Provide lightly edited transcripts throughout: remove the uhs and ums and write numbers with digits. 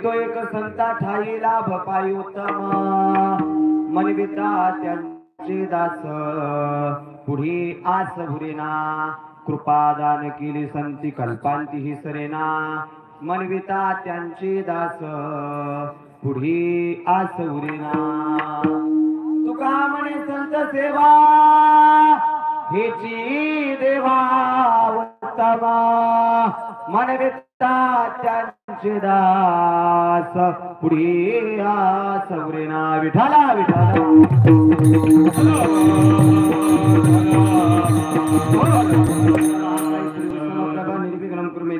तो एक संता ठाई लाभ पायी उत्तम मनविता त्यांचे दास पुढे आस भुरेना कृपादान केली संती कल्पांती ही सरेना मनविता त्यांचे दास पुढे आस भुरेना तुका म्हणे संत सेवा हेची देवा उत्तम मनविता त्यांचे दास पुढे आस भुरेना विठाला विठाला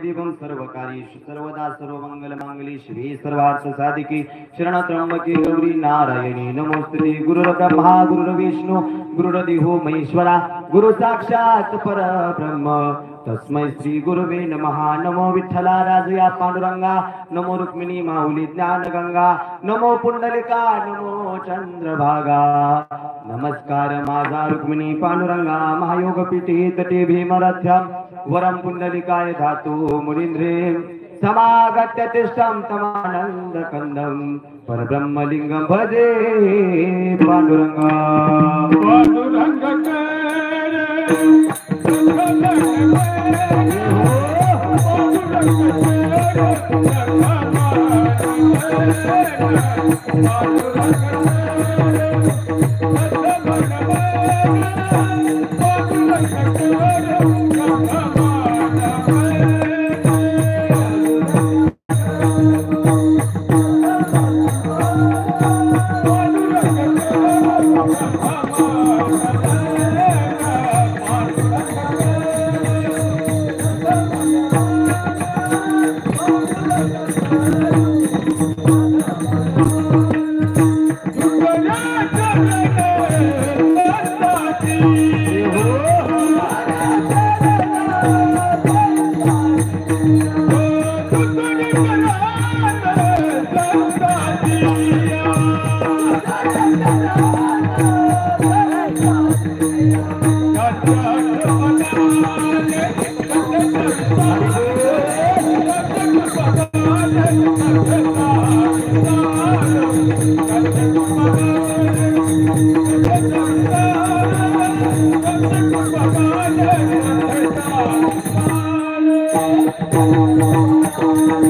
निर्विघ्नं सर्व कार्येषु सर्वदा सर्वमंगल मांगल्ये श्री सर्वार्थ साधिके शरण त्र्यंबके गौरी नारायणी नमोस्तुते गुरुर्ब्रह्मा गुरुर्विष्णु गुरुर्देवो महेश्वरा गुरु साक्षात् परब्रह्म तस्मै श्री गुरुवे नमः नमो विठ्ठला राजया पांडुरंगा नमो रुक्मिणी माऊली ज्ञान गंगा नमो पुंडलिका नमो चंद्रभागा नमस्कार माझा रुक्मिणी पांडुरंगा महायोग पीठे तटे भीमरथ्यम वरम पुंडलिकाय धातु मुनींद्रे समागत्य तिष्ठं तमानंद कंदम परब्रह्मलिंगम भजे पांडुरंगा पांडुरंगा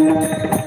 Thank you.